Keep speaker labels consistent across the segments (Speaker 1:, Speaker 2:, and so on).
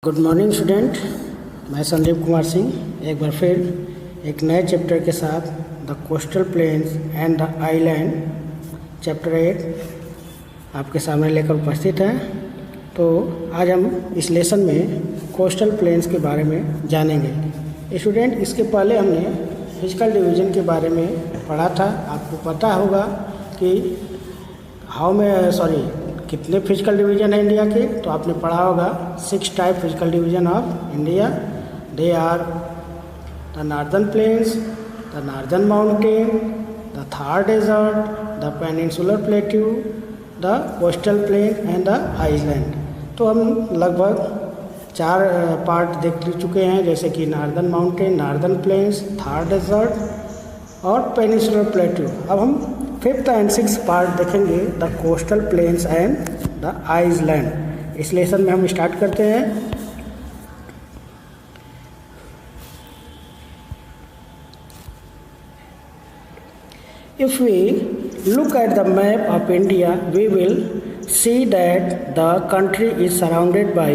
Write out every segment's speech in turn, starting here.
Speaker 1: Good morning student, मैं संदीप कुमार सिंह एक बार फिर एक नए चैप्टर के साथ the coastal plains and the island chapter 8 आपके सामने लेकर उपस्थित हैं। तो आज हम इस लेसन में कोस्टल प्लेन्स के बारे में जानेंगे। स्टूडेंट, इसके पहले हमने फिजिकल डिवीज़न के बारे में पढ़ा था। आपको पता होगा कि कितने फिजिकल डिवीज़न है इंडिया के, तो आपने पढ़ा होगा 6 type physical division of India. They are the northern plains, the northern mountain, the Thar desert, the peninsular plateau, the coastal plain and the island. तो हम लगभग 4 पार्ट देख चुके हैं, जैसे कि northern mountain, northern plains, Thar desert और पेनिनसुलर प्लेट्यू। अब हम 5th एंड 6th पार्ट देखेंगे, the coastal plains and the island. इस लेसन में हम स्टार्ट करते हैं। If we look at the map of India, we will see that the country is surrounded by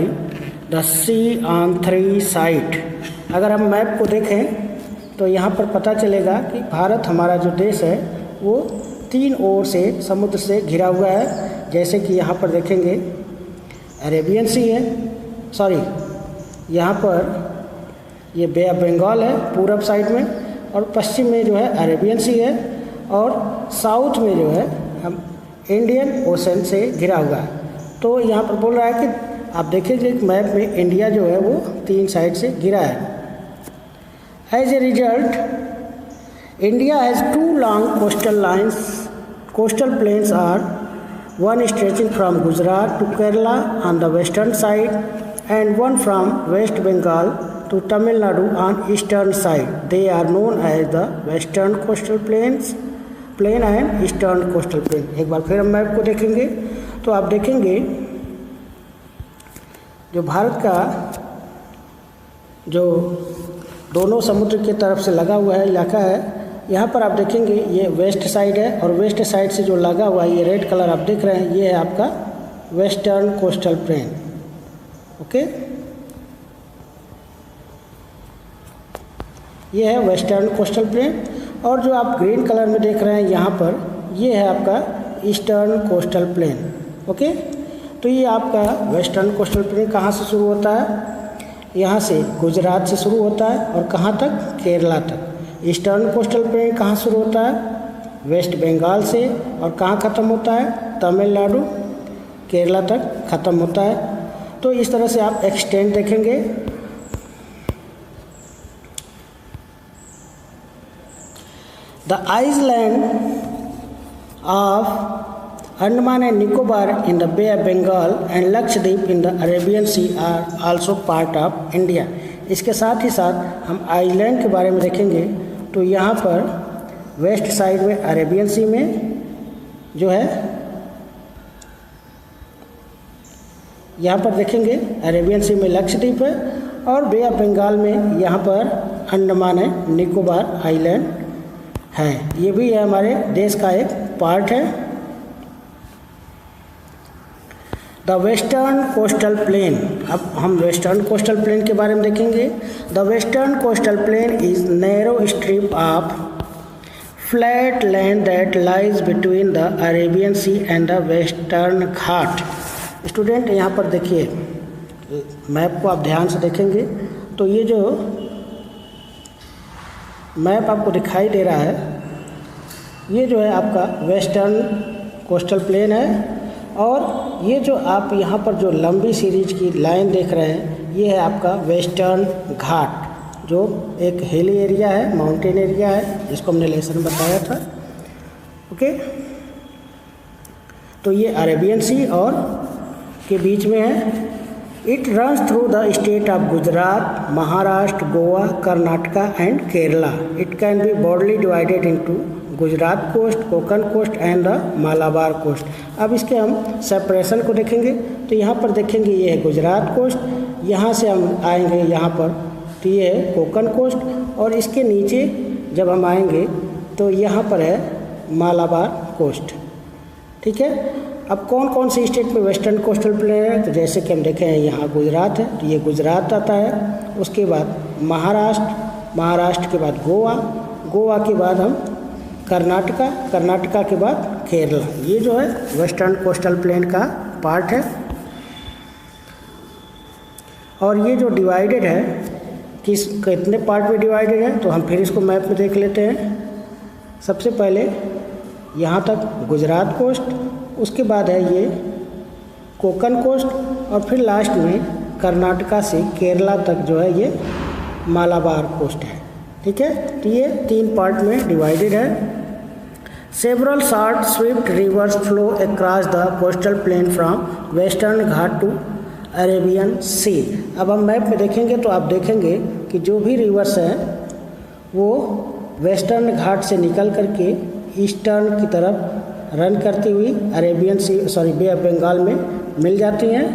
Speaker 1: the sea on 3 sides। अगर हम map को देखें तो यहाँ पर पता चलेगा कि भारत हमारा जो देश है वो 3 ओर से समुद्र से घिरा हुआ है। जैसे कि यहाँ पर देखेंगे अरेबियन सी है, यहाँ पर ये बे ऑफ बंगाल है पूरब साइड में, और पश्चिम में जो है अरेबियन सी है, और साउथ में जो है हम इंडियन ओशन से घिरा हुआ है। तो यहाँ पर बोल रहा है कि आप देखिए मैप में इंडिया जो है वो 3 साइड से घिरा है। As a result, India has 2 long coastal lines. Coastal plains are one stretching from Gujarat to Kerala on the western side and one from West Bengal to Tamil Nadu on eastern side. They are known as the Western Coastal Plain and Eastern Coastal Plain। एक बार फिर हम map को देखेंगे तो आप देखेंगे जो भारत का जो दोनों समुद्र की तरफ से लगा हुआ है इलाका है, यहाँ पर आप देखेंगे ये वेस्ट साइड है, और वेस्ट साइड से जो लगा हुआ है ये रेड कलर आप देख रहे हैं, ये है आपका वेस्टर्न कोस्टल प्लेन। ओके, ये है वेस्टर्न कोस्टल प्लेन। और जो आप ग्रीन कलर में देख रहे हैं यहाँ पर, ये है आपका ईस्टर्न कोस्टल प्लेन। ओके, तो ये आपका वेस्टर्न कोस्टल प्लेन कहाँ से शुरू होता है? यहाँ से गुजरात से शुरू होता है और कहाँ तक? केरला तक। ईस्टर्न कोस्टल प्लेन कहाँ शुरू होता है? वेस्ट बंगाल से, और कहाँ ख़त्म होता है? तमिलनाडु केरला तक ख़त्म होता है। तो इस तरह से आप एक्सटेंड देखेंगे। The island of Andaman and Nicobar in the Bay of Bengal and Lakshadweep in the Arabian Sea are also part of India। इसके साथ ही साथ हम आइलैंड के बारे में देखेंगे तो यहाँ पर वेस्ट साइड में अरेबियन सी में जो है, यहाँ पर देखेंगे अरेबियन सी में लक्षद्वीप है, और बे ऑफ बंगाल में यहाँ पर अंडमान है, निकोबार आइलैंड है। ये भी है हमारे देश का एक पार्ट है। The western coastal plain. अब हम वेस्टर्न कोस्टल प्लेन के बारे में देखेंगे। The western coastal plain is narrow strip of flat land that lies between the Arabian sea and the western Ghat. Student, यहाँ पर देखिए मैप को आप ध्यान से देखेंगे तो ये जो मैप आपको दिखाई दे रहा है, ये जो है आपका वेस्टर्न कोस्टल प्लेन है, और ये जो आप यहाँ पर जो लंबी सीरीज की लाइन देख रहे हैं, ये है आपका वेस्टर्न घाट, जो एक हिली एरिया है, माउंटेन एरिया है, जिसको हमने लेसन बताया था। ओके, तो ये अरेबियन सी और के बीच में है। It runs through the state of Gujarat, Maharashtra, Goa, Karnataka and Kerala. It can be broadly divided into Gujarat coast, Konkan coast and the Malabar coast. अब इसके हम सेपरेशन को देखेंगे तो यहाँ पर देखेंगे ये है गुजरात कोस्ट, यहाँ से हम आएंगे यहाँ पर तो ये है कोंकण कोस्ट, और इसके नीचे जब हम आएंगे तो यहाँ पर है मालाबार कोस्ट। ठीक है, अब कौन कौन सी स्टेट में वेस्टर्न कोस्टल प्लेन है, तो जैसे कि हम देखें हैं यहाँ गुजरात है, तो ये गुजरात आता है। उसके बाद महाराष्ट्र के बाद गोवा के बाद हम कर्नाटका के बाद केरला। ये जो है वेस्टर्न कोस्टल प्लेन का पार्ट है। और ये जो डिवाइडेड है कितने पार्ट में डिवाइडेड है, तो हम फिर इसको मैप में देख लेते हैं। सबसे पहले यहाँ तक गुजरात कोस्ट, उसके बाद है ये कोंकण कोस्ट, और फिर लास्ट में कर्नाटका से केरला तक जो है ये मालाबार कोस्ट है। ठीक है, तो ये 3 पार्ट में डिवाइडेड है। Several short swift rivers flow across the coastal plain from western Ghat to Arabian sea. अब हम मैप में देखेंगे तो आप देखेंगे कि जो भी रिवर्स हैं वो वेस्टर्न घाट से निकल करके ईस्टर्न की तरफ रन करती हुई Arabian sea bay of Bengal में मिल जाती हैं।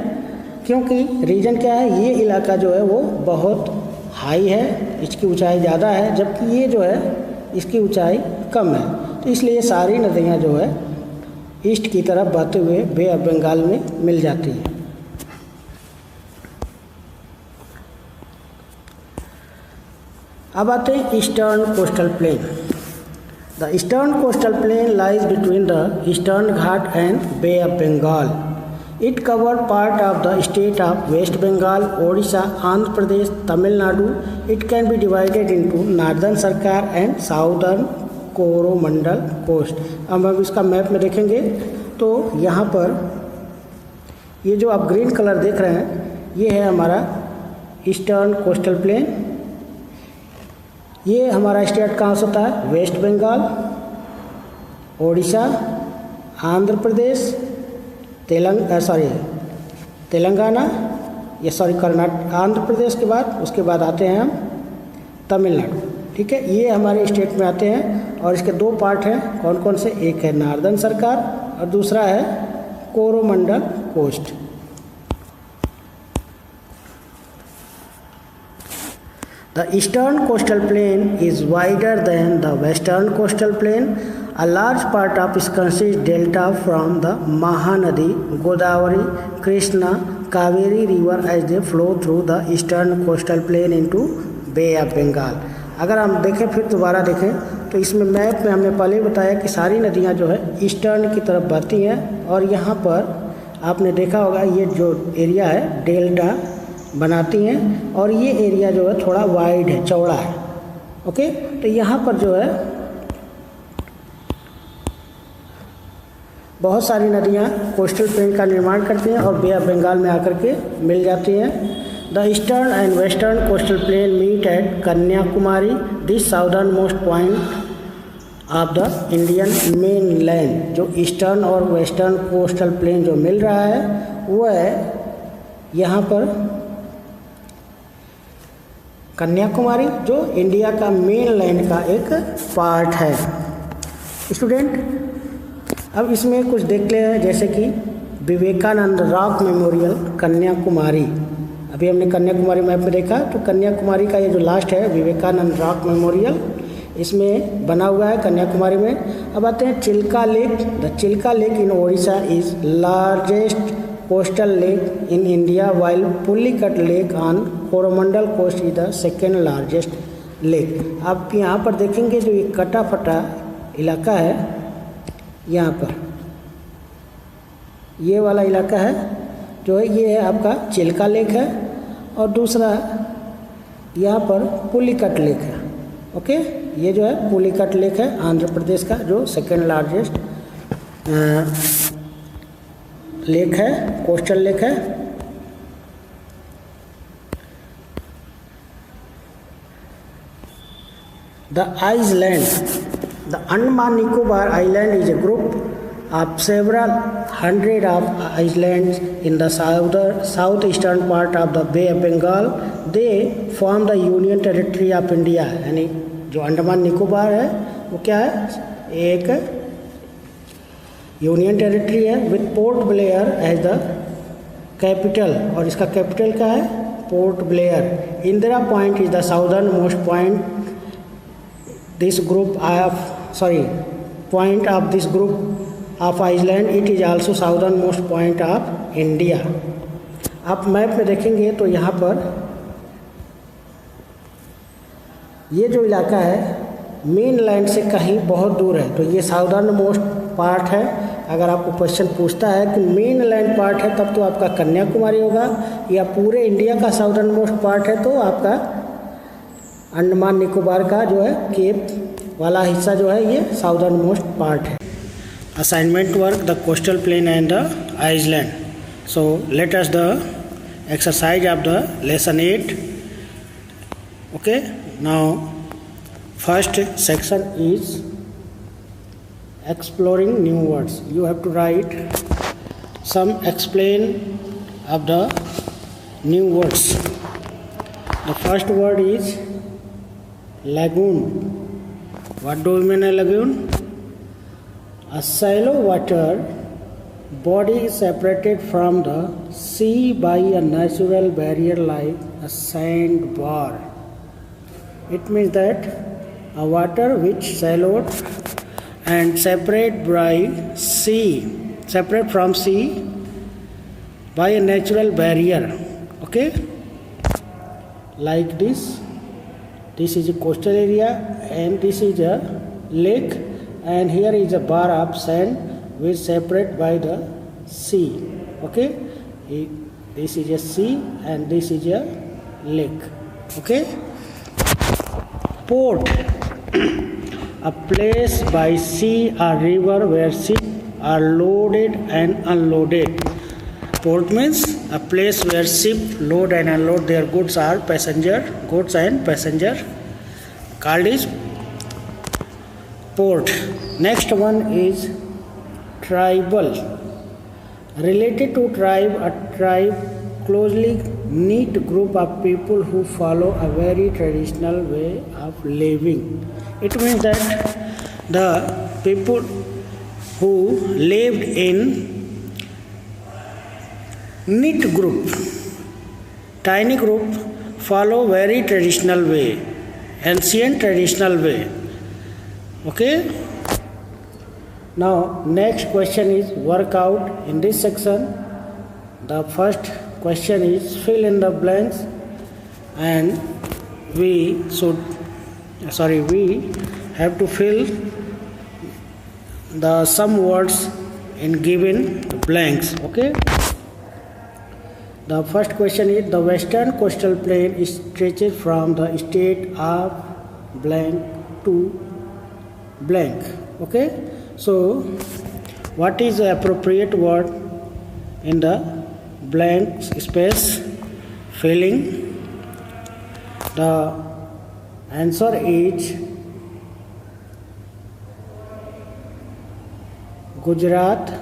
Speaker 1: क्योंकि रीजन क्या है, ये इलाका जो है वो बहुत हाई है, इसकी ऊंचाई ज़्यादा है, जबकि ये जो है इसकी ऊंचाई कम है। तो इसलिए सारी नदियाँ जो है ईस्ट की तरफ बहते हुए बे ऑफ बंगाल में मिल जाती हैं। अब आते हैं eastern coastal plain. The eastern coastal plain lies between the eastern Ghat and bay of Bengal. It cover part of the state of west Bengal, Odisha, Andhra Pradesh, Tamil Nadu. It can be divided into northern Sarkar and southern Coromandel coast. अब हम इसका map में देखेंगे तो यहाँ पर ये जो आप ग्रीन कलर देख रहे हैं ये है हमारा ईस्टर्न कोस्टल प्लेन। ये हमारा स्टेट कहाँ से होता है, वेस्ट बंगाल, ओडिशा, आंध्र प्रदेश, तेलंगाना, कर्नाटक, आंध्र प्रदेश के बाद उसके बाद आते हैं हम तमिलनाडु। ठीक है, ये हमारे स्टेट में आते हैं और इसके 2 पार्ट हैं। कौन कौन से, एक है नॉर्दर्न सरकार और दूसरा है Coromandel coast. The eastern coastal plain is wider than the western coastal plain. A large part of it consists delta from the Mahanadi, Godavari, Krishna, Kaveri river as they flow through the eastern coastal plain into Bay of Bengal. अगर हम देखें फिर दोबारा देखें तो इसमें map में हमने पहले बताया कि सारी नदियाँ जो है ईस्टर्न की तरफ बहती हैं और यहाँ पर आपने देखा होगा ये जो एरिया है डेल्टा बनाती हैं और ये एरिया जो है थोड़ा वाइड है, चौड़ा है। ओके, तो यहाँ पर जो है बहुत सारी नदियाँ कोस्टल प्लेन का निर्माण करती हैं और बे ऑफ बंगाल में आकर के मिल जाती हैं। The eastern and western coastal plain meet at Kanyakumari, this southernmost point of the Indian mainland. जो ईस्टर्न और वेस्टर्न कोस्टल प्लेन जो मिल रहा है वो है यहाँ पर कन्याकुमारी, जो इंडिया का मेन लैंड का एक पार्ट है। स्टूडेंट, अब इसमें कुछ देख ले, जैसे कि विवेकानंद रॉक मेमोरियल कन्याकुमारी। अभी हमने कन्याकुमारी मैप में देखा, तो कन्याकुमारी का ये जो लास्ट है विवेकानंद रॉक मेमोरियल, इसमें बना हुआ है कन्याकुमारी में। अब आते हैं Chilka lake. The Chilka lake in Odisha is largest coastal lake in India, while Pulicat lake on Coromandel coast is the second largest lake. आप यहाँ पर देखेंगे जो ये कटा फटा इलाका है, यहाँ पर ये वाला इलाका है जो है ये है आपका चिल्का लेक है और दूसरा यहाँ पर पुलिकट लेक है। ओके, ये जो है पुलिकट लेक है आंध्र प्रदेश का, जो सेकेंड लार्जेस्ट लेक है, कोस्टल लेक है। The island, the Andaman Nicobar island is a group of several hundred of islands in the south eastern part of the Bay of Bengal. They form the Union Territory of India. यानी जो अंडमान निकोबार है वो क्या है, एक union territory है with Port Blair as the capital, और इसका कैपिटल क्या है, Port Blair. Indira point is the southernmost point this group of point of this group of island, it is also southernmost point of India. आप मैप में देखेंगे तो यहाँ पर ये जो इलाका है मेन लैंड से कहीं बहुत दूर है, तो ये साउदर्न मोस्ट पार्ट है। अगर आपको क्वेश्चन पूछता है कि मेन लैंड पार्ट है तब तो आपका कन्याकुमारी होगा, या पूरे इंडिया का साउदर्न मोस्ट पार्ट है तो आपका अंडमान निकोबार का जो है केप वाला हिस्सा जो है ये साउदर्न मोस्ट पार्ट है। Assignment work the coastal plain and the island. So let us the exercise of the lesson 8. Okay, now first section is exploring new words. You have to write some explain of the new words. The first word is lagoon. What do we mean a lagoon? A shallow water body is separated from the sea by a natural barrier like a sandbar. It means that a water which shallowed and separate from sea by a natural barrier. Okay, like this. This is a coastal area and this is a lake, and here is a bar of sand which separate by the sea. Okay, this is a sea and this is a lake. Okay, port, a place by sea or river where ships are loaded and unloaded. Port means a place where ships load and unload their goods and passenger called is port. Next one is tribal. Related to tribe, a tribe closely knit group of people who follow a very traditional way of living. It means that the people who lived in knit group, tiny group, follow very traditional way, ancient traditional way. Okay. Now next question is workout. In this section the first question is fill in the blanks, and we have to fill the some words in given blanks. Okay, the first question is the western coastal plain stretches from the state of blank to blank. Okay, so what is the appropriate word in the blank space filling? The answer is Gujarat,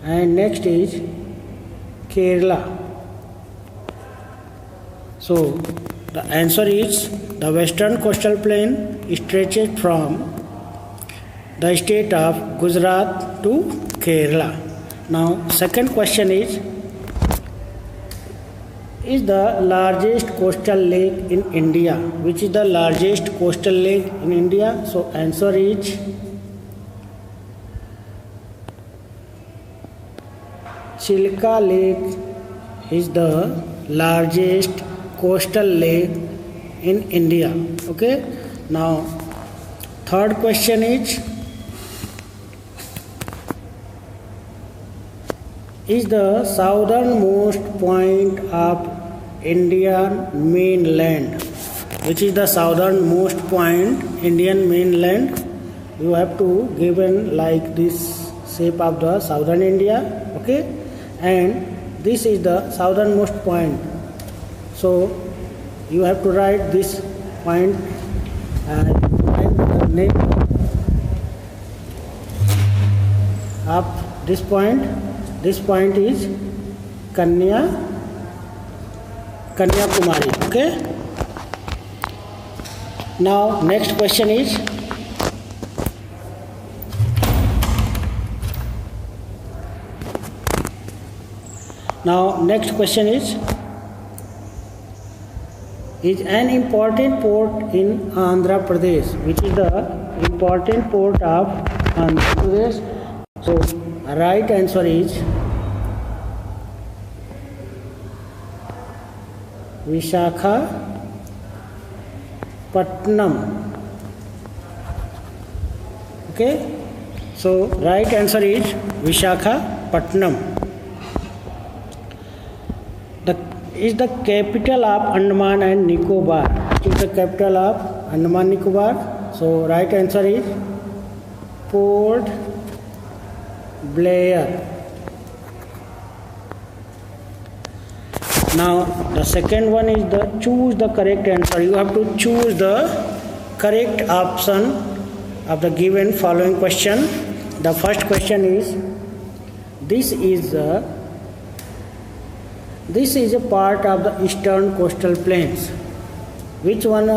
Speaker 1: and next is Kerala. So the answer is the western coastal plain stretches from the state of Gujarat to Kerala. Now second question is the largest coastal lake in India? Which is the largest coastal lake in India? So answer is Chilka Lake is the largest coastal lake in India. Okay, now third question is the southernmost point of Indian mainland. Which is the southernmost point Indian mainland? You have to given like this shape of the southern India. Okay, and this is the southernmost point. So you have to write this point and write the name of this point. This point is Kanyakumari. Okay. Now next question is an important port in Andhra Pradesh. Which is the important port of Andhra Pradesh. So right answer is Visakhapatnam. Okay, so right answer is Visakhapatnam. Is the capital of Andaman and Nicobar. Is the capital of Andaman Nicobar. So right answer is Port Blair. Now the second one is the choose the correct answer. You have to choose the correct option of the given following question. The first question is this is a part of the eastern coastal plains. Which one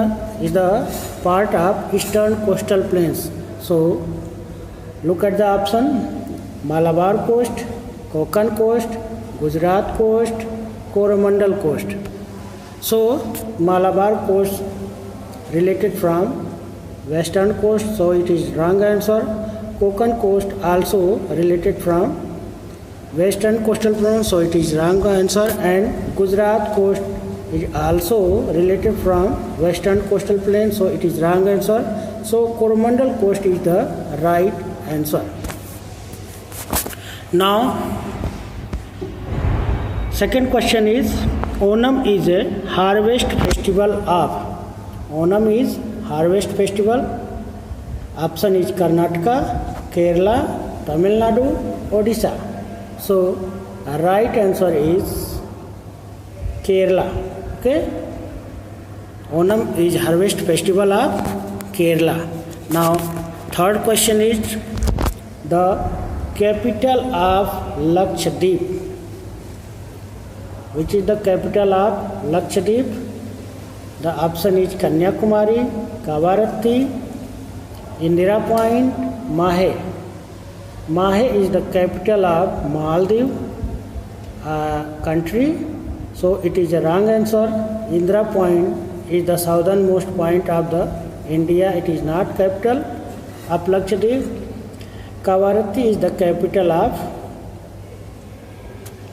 Speaker 1: is the part of eastern coastal plains? So look at the option: Malabar coast, Konkan coast, Gujarat coast, Coromandel coast. So Malabar coast related from western coast, so it is wrong answer. Konkan coast also related from western coastal plain, so it is wrong answer. And Gujarat coast is also related from western coastal plain, so it is wrong answer. So Coromandel coast is the right answer. Now second question is Onam is a harvest festival of. Onam is harvest festival. Option is Karnataka, Kerala, Tamil Nadu, Odisha. So right answer is Kerala. Okay, Onam is harvest festival of Kerala. Now third question is the capital of Lakshadweep. Which is the capital of Lakshadweep? The option is Kanyakumari, Kavaratti, Indira Point, Mahe. Mahe is the capital of Maldives country, so it is a wrong answer. Indira Point is the southernmost point of the India. It is not capital of Lakshadweep. Kavaratti is the capital of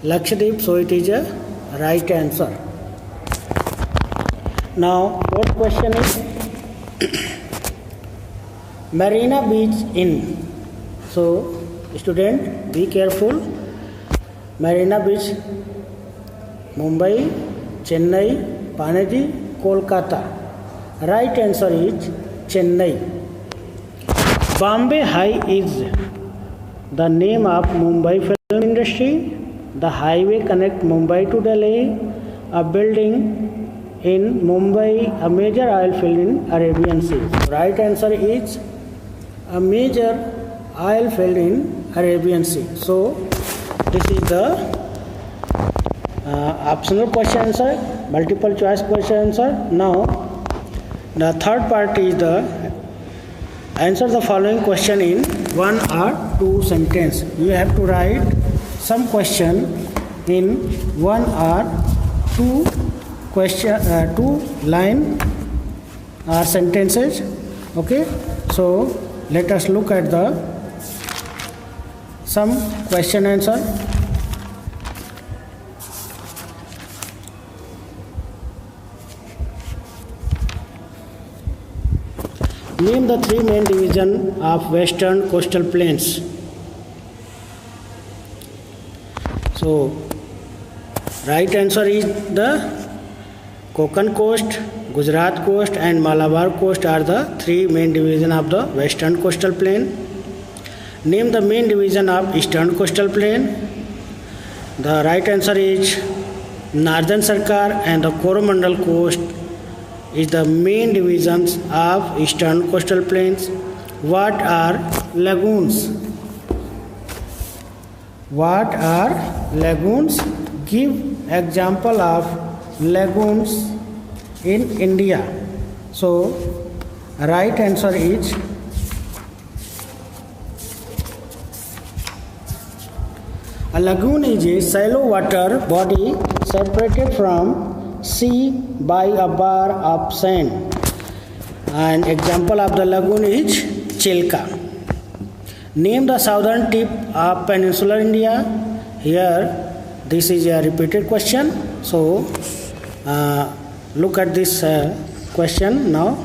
Speaker 1: Lakshadweep, so it is a right answer. Now fourth question is Marina Beach Inn. So student, be careful. Marina Beach, Mumbai, Chennai, Panaji, Kolkata. Right answer is Chennai. Bombay High is the name of Mumbai film industry. The highway connects Mumbai to Delhi. A building in Mumbai, a major oil field in Arabian Sea. Right answer is a major oil field in Arabian Sea. So this is the optional question answer, multiple choice question answer. Now the third part is the answer the following question in one or two sentence. You have to write some question in one or two question, two line or sentences. Okay, so let us look at the some question answer. Name the three main divisions of western coastal plains. So right answer is the Konkan coast, Gujarat coast and Malabar coast are the three main divisions of the western coastal plain. Name the main division of eastern coastal plain. The right answer is Northern Sarkar and the Coromandel coast is the main divisions of eastern coastal plains. What are lagoons? What are lagoons? Give example of lagoons in India. So right answer is a lagoon is a shallow water body separated from sea by a bar of sand. And example of the lagoon is Chilka. Name the southern tip of peninsular India. Here, this is a repeated question. So, look at this question now.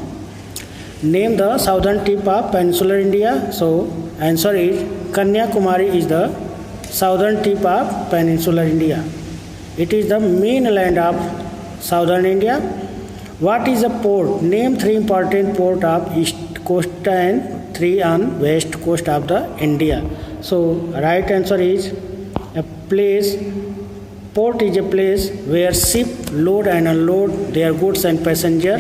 Speaker 1: Name the southern tip of peninsular India. So, answer is Kanyakumari is the southern tip of peninsular India. It is the mainland of southern India. What is a port? Name 3 important ports of east coast and 3 on west coast of the India. So, right answer is a place. Port is a place where ship load and unload their goods and passenger.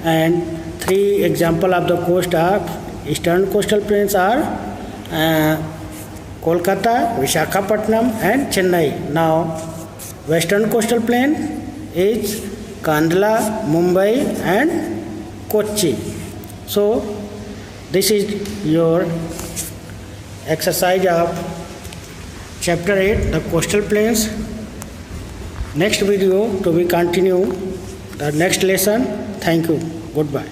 Speaker 1: And 3 example of the coast of eastern coastal plains are Kolkata, Visakhapatnam and Chennai. Now western coastal plain is Kandla, Mumbai and Kochi. So this is your exercise of chapter 8, the coastal plains. Next video to be continue the next lesson. Thank you. Goodbye.